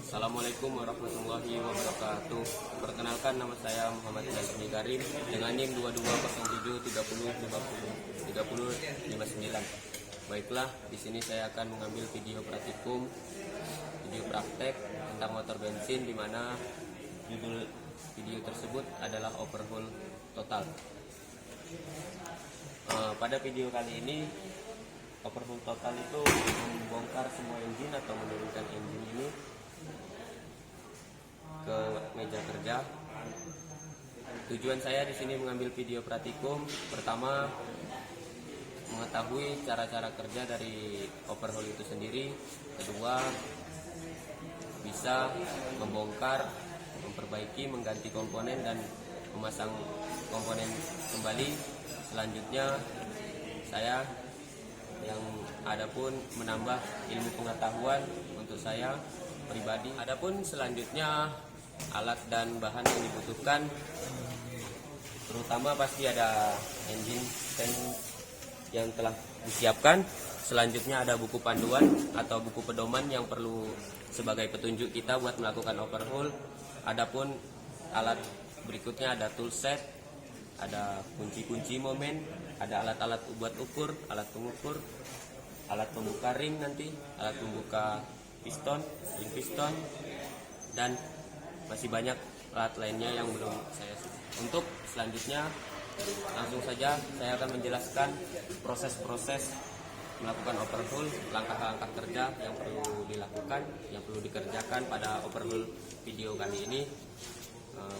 Assalamualaikum warahmatullahi wabarakatuh. Perkenalkan, nama saya Muhammad Yazmi Karim dengan NIM 220730503059. Baiklah, di sini saya akan mengambil video praktikum, video praktek tentang motor bensin, di mana judul video tersebut adalah overhaul total. Pada video kali ini, overhaul total itu membongkar semua engine atau menurunkan engine ini ke meja kerja. Tujuan saya di sini mengambil video praktikum, pertama mengetahui cara-cara kerja dari overhaul itu sendiri, kedua bisa membongkar, memperbaiki, mengganti komponen dan memasang komponen kembali. Selanjutnya saya yang adapun menambah ilmu pengetahuan untuk saya pribadi. Adapun selanjutnya alat dan bahan yang dibutuhkan, terutama pasti ada engine stand yang telah disiapkan. Selanjutnya ada buku panduan atau buku pedoman yang perlu sebagai petunjuk kita buat melakukan overhaul. Adapun alat berikutnya ada toolset, ada kunci-kunci momen, ada alat-alat buat ukur, alat pengukur, alat pembuka ring nanti, alat pembuka piston, ring piston, dan masih banyak alat lainnya yang belum saya sebut. Untuk selanjutnya langsung saja saya akan menjelaskan proses-proses melakukan overhaul, langkah-langkah kerja yang perlu dilakukan, yang perlu dikerjakan pada overhaul video kali ini.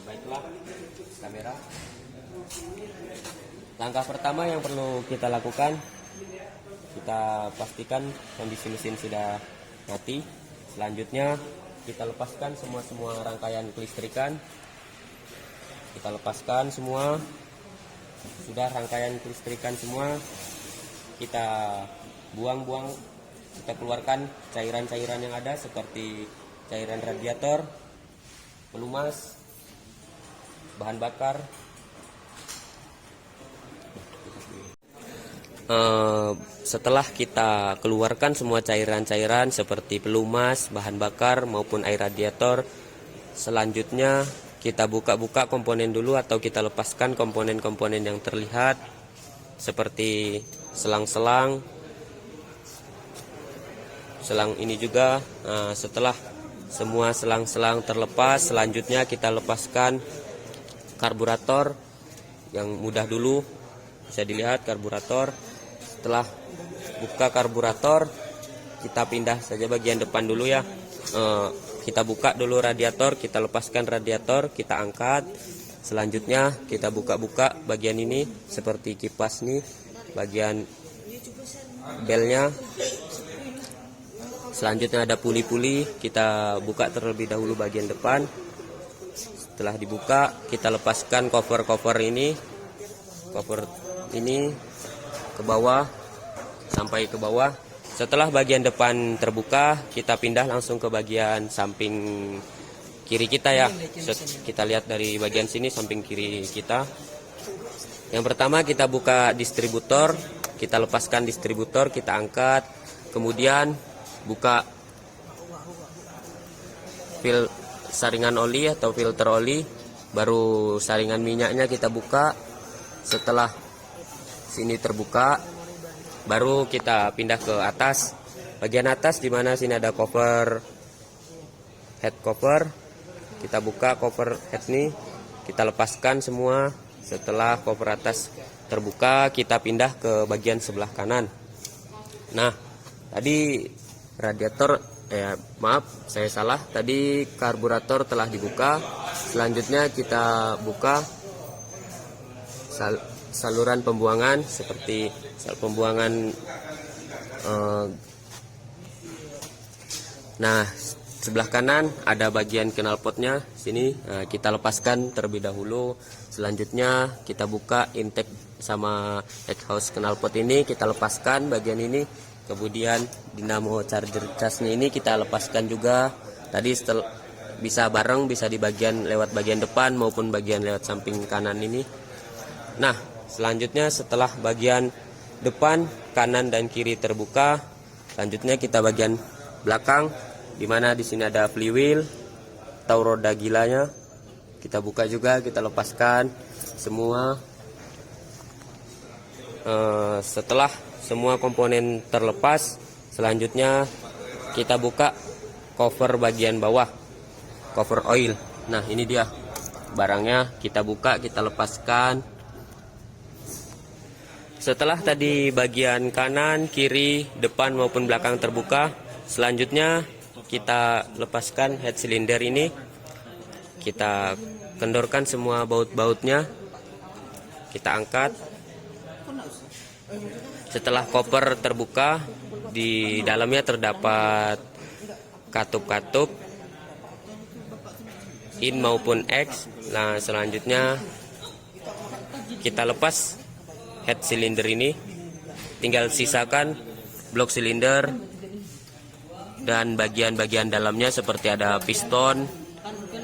Baiklah, kamera. Langkah pertama yang perlu kita lakukan, kita pastikan kondisi mesin sudah mati. Selanjutnya kita lepaskan semua rangkaian kelistrikan. Kita lepaskan semua. Sudah rangkaian kelistrikan semua, kita buang-buang, kita keluarkan cairan-cairan yang ada seperti cairan radiator, pelumas, bahan bakar. Setelah kita keluarkan semua cairan-cairan seperti pelumas, bahan bakar maupun air radiator, selanjutnya kita buka-buka komponen dulu atau kita lepaskan komponen-komponen yang terlihat seperti selang-selang. Selang ini juga, setelah semua selang-selang terlepas, selanjutnya kita lepaskan karburator yang mudah dulu. Bisa dilihat karburator. Setelah buka karburator, kita pindah saja bagian depan dulu ya. Kita buka dulu radiator, kita lepaskan radiator, kita angkat. Selanjutnya kita buka-buka bagian ini seperti kipas nih, bagian belnya. Selanjutnya ada puli-puli, kita buka terlebih dahulu bagian depan. Setelah dibuka, kita lepaskan cover ini ke bawah sampai ke bawah. Setelah bagian depan terbuka, kita pindah langsung ke bagian samping kiri kita ya. Kita lihat dari bagian sini samping kiri kita. Yang pertama kita buka distributor, kita lepaskan distributor, kita angkat. Kemudian buka saringan oli atau filter oli, baru saringan minyaknya kita buka. Setelah sini terbuka, baru kita pindah ke atas. Bagian atas di mana sini ada cover, head cover. Kita buka cover head nih, kita lepaskan semua. Setelah cover atas terbuka, kita pindah ke bagian sebelah kanan. Nah, tadi radiator, maaf saya salah. Tadi karburator telah dibuka. Selanjutnya kita buka saluran pembuangan seperti pembuangan. Nah, sebelah kanan ada bagian knalpotnya sini. Kita lepaskan terlebih dahulu. Selanjutnya kita buka intake sama exhaust knalpot ini, kita lepaskan bagian ini. Kemudian dinamo charger casnya ini kita lepaskan juga. Tadi bisa bareng, bisa di bagian lewat bagian depan maupun bagian lewat samping kanan ini. Nah, selanjutnya setelah bagian depan, kanan dan kiri terbuka, selanjutnya kita bagian belakang. dimana di sini ada flywheel atau roda gilanya. Kita buka juga, kita lepaskan semua. Setelah semua komponen terlepas, selanjutnya kita buka cover bagian bawah, cover oil. Nah, ini dia barangnya, kita buka, kita lepaskan. Setelah tadi bagian kanan, kiri, depan maupun belakang terbuka, selanjutnya kita lepaskan head cylinder ini. Kita kendorkan semua baut-bautnya, kita angkat. Setelah koper terbuka, di dalamnya terdapat katup-katup in maupun X. Nah, selanjutnya kita lepas head cylinder ini, tinggal sisakan blok silinder dan bagian-bagian dalamnya seperti ada piston,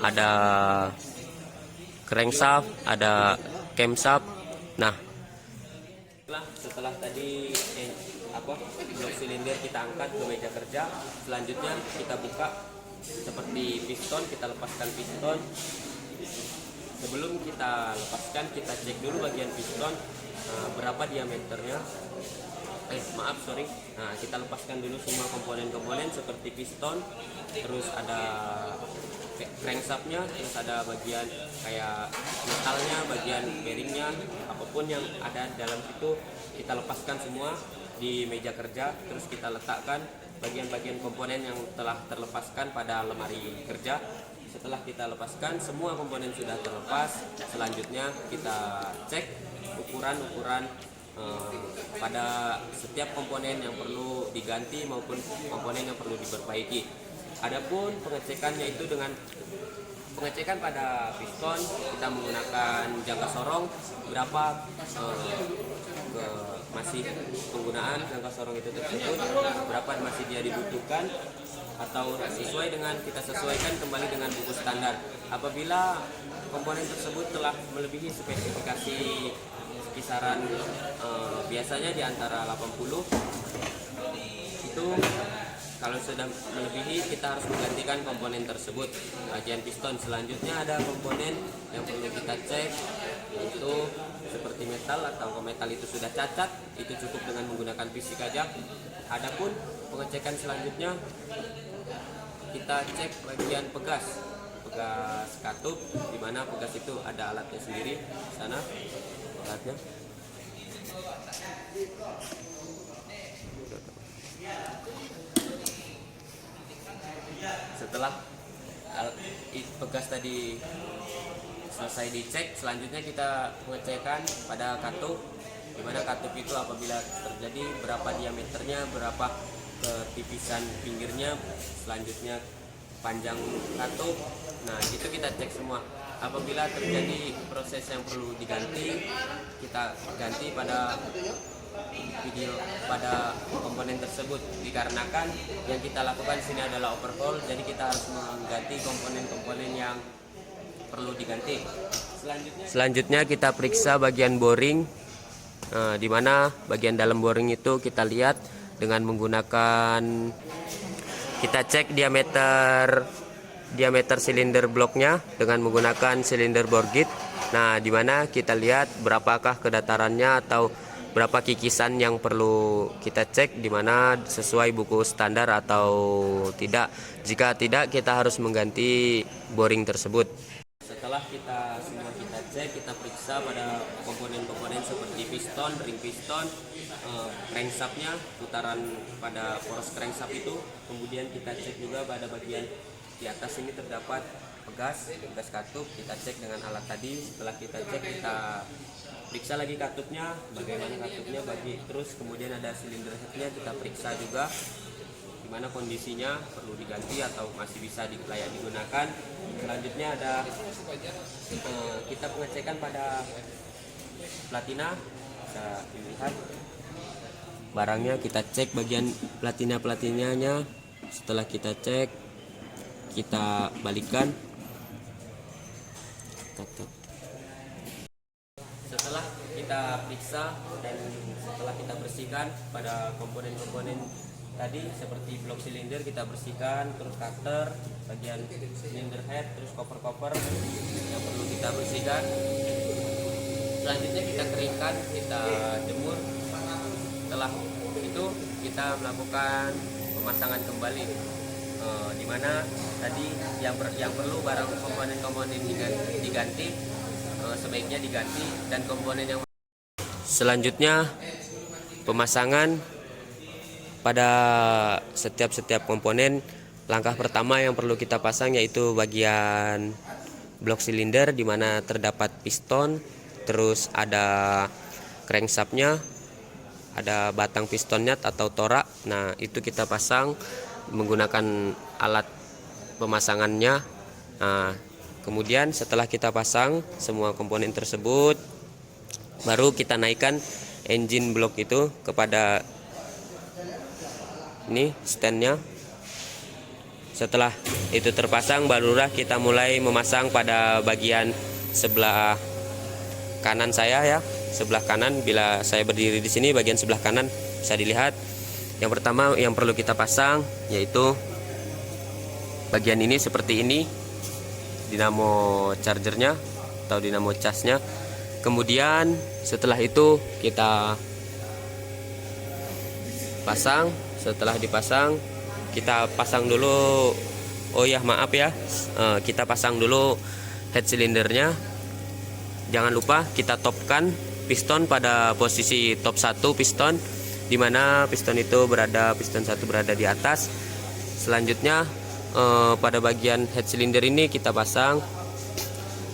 ada crankshaft, ada camshaft. Nah, setelah tadi blok silinder kita angkat ke meja kerja, selanjutnya kita buka seperti piston, kita lepaskan piston. Sebelum kita lepaskan, kita cek dulu bagian piston berapa diameternya. Nah, kita lepaskan dulu semua komponen-komponen seperti piston, terus ada crankshaftnya, terus ada bagian kayak metalnya, bagian bearingnya, apapun yang ada dalam situ kita lepaskan semua di meja kerja. Terus kita letakkan bagian-bagian komponen yang telah terlepaskan pada lemari kerja. Setelah kita lepaskan semua komponen sudah terlepas, selanjutnya kita cek ukuran-ukuran pada setiap komponen yang perlu diganti maupun komponen yang perlu diperbaiki. Adapun pengecekannya itu dengan pengecekan pada piston, kita menggunakan jangka sorong berapa masih penggunaan jangka sorong itu tersebut, berapa masih dia dibutuhkan, atau sesuai dengan kita sesuaikan kembali dengan buku standar. Apabila komponen tersebut telah melebihi spesifikasi kisaran biasanya di antara 80, itu kalau sudah melebihi kita harus menggantikan komponen tersebut. Bagian piston selanjutnya ada komponen yang perlu kita cek, yaitu seperti metal atau metal itu sudah cacat, itu cukup dengan menggunakan fisik aja. Adapun pengecekan selanjutnya kita cek bagian pegas katup, di mana pegas itu ada alatnya sendiri di sana. Alatnya setelah pegas tadi selesai dicek, selanjutnya kita pengecekan pada katup, di mana katup itu apabila terjadi berapa diameternya, berapa ketipisan pinggirnya, selanjutnya panjang katup. Nah, itu kita cek semua. Apabila terjadi proses yang perlu diganti, kita ganti pada komponen tersebut, dikarenakan yang kita lakukan di sini adalah overhaul, jadi kita harus mengganti komponen-komponen yang perlu diganti. Selanjutnya kita periksa bagian boring, di mana bagian dalam boring itu kita lihat dengan menggunakan, kita cek diameter silinder bloknya dengan menggunakan silinder bore gauge. Nah, di mana kita lihat berapakah kedatarannya atau berapa kikisan yang perlu kita cek, di mana sesuai buku standar atau tidak. Jika tidak, kita harus mengganti boring tersebut. Setelah kita cek, kita periksa pada komponen-komponen seperti piston, ring piston, crankshaftnya, putaran pada poros crankshaft itu. Kemudian kita cek juga pada bagian di atas ini terdapat pegas katup, kita cek dengan alat tadi. Setelah kita cek, kita periksa lagi katupnya, bagaimana katupnya, terus kemudian ada silinder headnya kita periksa juga, gimana kondisinya, perlu diganti atau masih bisa layak digunakan. Selanjutnya ada kita pengecekan pada platina, bisa dilihat barangnya, kita cek bagian platinanya. Setelah kita cek, kita balikan. Setelah kita periksa dan setelah kita bersihkan pada komponen-komponen tadi seperti blok silinder kita bersihkan, terus cutter, bagian silinder head, terus cover yang perlu kita bersihkan. Selanjutnya kita keringkan, kita jemur. Setelah itu kita melakukan pemasangan kembali, di mana tadi yang perlu barang komponen-komponen diganti, sebaiknya diganti, dan komponen yang selanjutnya pemasangan pada setiap komponen. Langkah pertama yang perlu kita pasang yaitu bagian blok silinder, di mana terdapat piston, terus ada crankshaftnya, ada batang pistonnya atau torak. Nah, itu kita pasang menggunakan alat pemasangannya. Nah, kemudian setelah kita pasang semua komponen tersebut, baru kita naikkan engine block itu kepada ini standnya. Setelah itu terpasang, barulah kita mulai memasang pada bagian sebelah kanan saya ya, sebelah kanan. Bila saya berdiri di sini, bagian sebelah kanan bisa dilihat. Yang pertama yang perlu kita pasang yaitu bagian ini, seperti ini, dinamo chargernya atau dinamo casnya. Kemudian setelah itu kita pasang. Setelah dipasang, kita pasang dulu, kita pasang dulu head silindernya. Jangan lupa kita topkan piston pada posisi top 1 piston, dimana piston satu berada di atas. Selanjutnya pada bagian head cylinder ini kita pasang,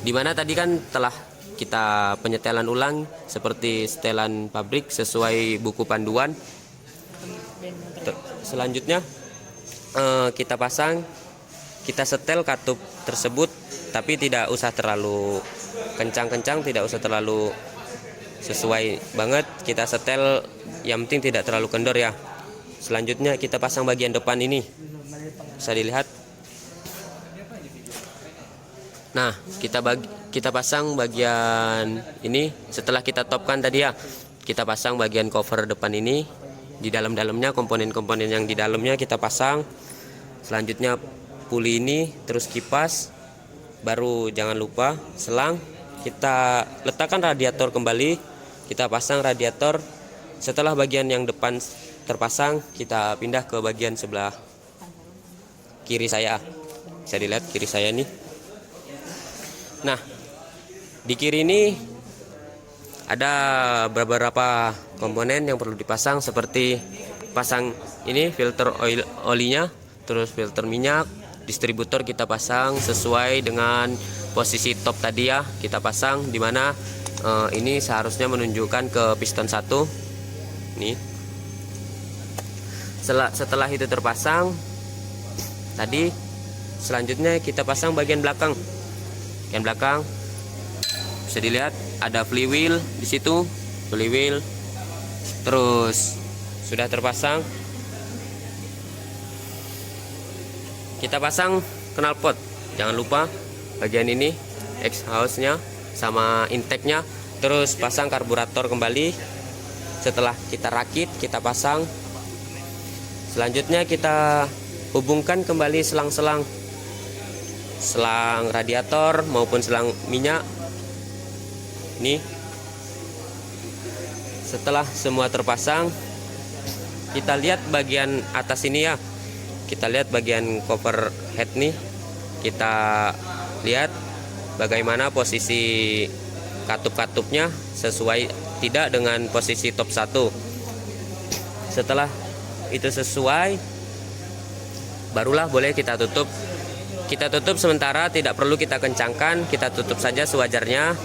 dimana tadi kan telah kita penyetelan ulang seperti setelan pabrik sesuai buku panduan. Selanjutnya kita pasang, kita setel katup tersebut, tapi tidak usah terlalu kencang-kencang, tidak usah terlalu sesuai banget, kita setel yang penting tidak terlalu kendor ya. Selanjutnya kita pasang bagian depan ini, bisa dilihat. Nah, kita pasang bagian ini. Setelah kita topkan tadi ya, kita pasang bagian cover depan ini. Di dalamnya komponen-komponen yang di dalamnya kita pasang. Selanjutnya puli ini, terus kipas, baru jangan lupa selang. Kita letakkan radiator kembali, kita pasang radiator. Setelah bagian yang depan terpasang, kita pindah ke bagian sebelah kiri saya. Bisa dilihat kiri saya nih. Nah, di kiri ini ada beberapa komponen yang perlu dipasang, seperti pasang ini filter olinya, terus filter minyak, distributor kita pasang sesuai dengan posisi top tadi ya, kita pasang, dimana ini seharusnya menunjukkan ke piston 1 nih. Setelah itu terpasang tadi, selanjutnya kita pasang bagian belakang. Bagian belakang bisa dilihat ada flywheel di situ, flywheel, terus sudah terpasang. Kita pasang knalpot, jangan lupa bagian ini exhaust-nya sama intake-nya, terus pasang karburator kembali. Setelah kita rakit, kita pasang. Selanjutnya kita hubungkan kembali selang radiator maupun selang minyak. Ini setelah semua terpasang, kita lihat bagian atas ini ya, kita lihat bagian cover head nih, kita lihat bagaimana posisi katup-katupnya sesuai tidak dengan posisi top 1. Setelah itu sesuai, barulah boleh kita tutup. Kita tutup sementara, tidak perlu kita kencangkan, kita tutup saja sewajarnya.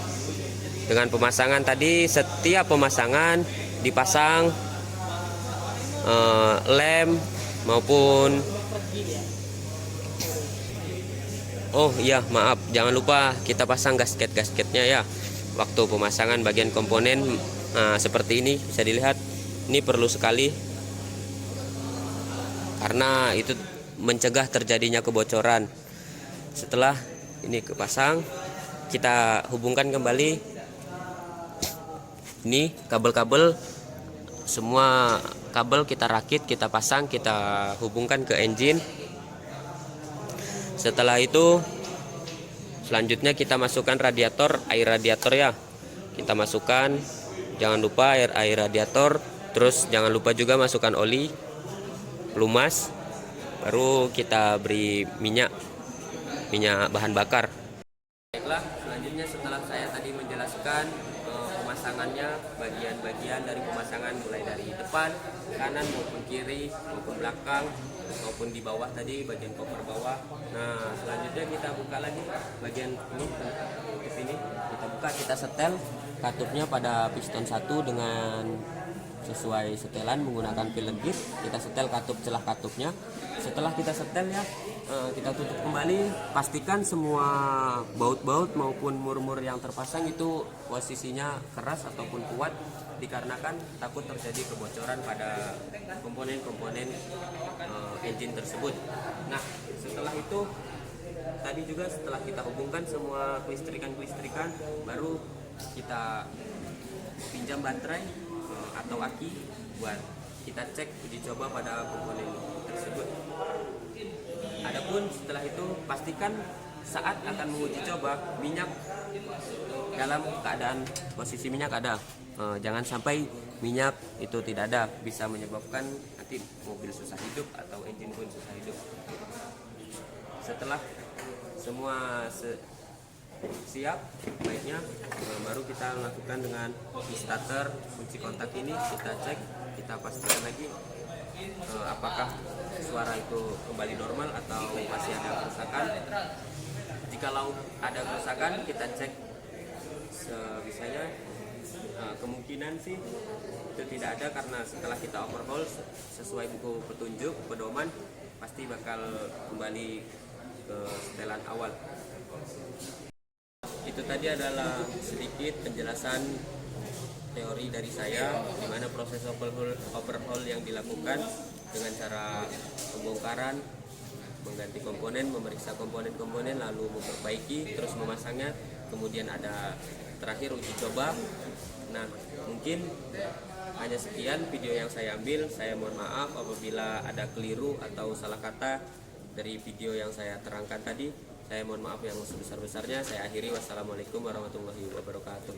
Dengan pemasangan tadi, setiap pemasangan dipasang lem maupun jangan lupa kita pasang gasket-gasketnya ya waktu pemasangan bagian komponen. Seperti ini bisa dilihat, ini perlu sekali karena itu mencegah terjadinya kebocoran. Setelah ini kepasang, kita hubungkan kembali. Ini kabel-kabel, semua kabel, kita rakit, kita pasang, kita hubungkan ke engine. Setelah itu selanjutnya kita masukkan radiator, air radiator ya. Kita masukkan, jangan lupa air radiator. Terus jangan lupa juga masukkan oli, pelumas. Baru kita beri minyak bahan bakar. Baiklah, selanjutnya setelah saya tadi menjelaskan pemasangannya, bagian-bagian dari pemasangan mulai dari depan, kanan maupun kiri maupun belakang maupun di bawah tadi bagian koper bawah. Nah, selanjutnya kita buka lagi bagian ini, katup ini kita buka, kita setel katupnya pada piston 1 dengan sesuai setelan menggunakan fillet git. Kita setel katup celah katupnya. Setelah kita setel ya, kita tutup kembali. Pastikan semua baut-baut maupun mur-mur yang terpasang itu posisinya keras ataupun kuat, dikarenakan takut terjadi kebocoran pada komponen-komponen engine tersebut. Nah, setelah itu tadi juga setelah kita hubungkan semua kelistrikan, baru kita pinjam baterai atau aki buat kita cek uji coba pada komponen tersebut. Adapun setelah itu pastikan saat akan menguji coba minyak dalam keadaan posisi minyak ada. Jangan sampai minyak itu tidak ada, bisa menyebabkan nanti mobil susah hidup atau engine pun susah hidup. Setelah semua siap, baiknya baru kita lakukan dengan starter kunci kontak ini. Kita cek, kita pastikan lagi apakah suara itu kembali normal atau masih ada kerusakan. Jikalau ada kerusakan, kita cek sebisanya. Kemungkinan sih itu tidak ada, karena setelah kita overhaul sesuai buku petunjuk pedoman pasti bakal kembali ke setelan awal. Itu tadi adalah sedikit penjelasan teori dari saya, di mana proses overhaul yang dilakukan dengan cara pembongkaran, mengganti komponen, memeriksa komponen-komponen, lalu memperbaiki, terus memasangnya, kemudian ada terakhir uji coba. Nah, mungkin hanya sekian video yang saya ambil. Saya mohon maaf apabila ada keliru atau salah kata dari video yang saya terangkan tadi. Saya mohon maaf yang sebesar-besarnya. Saya akhiri. Wassalamualaikum warahmatullahi wabarakatuh.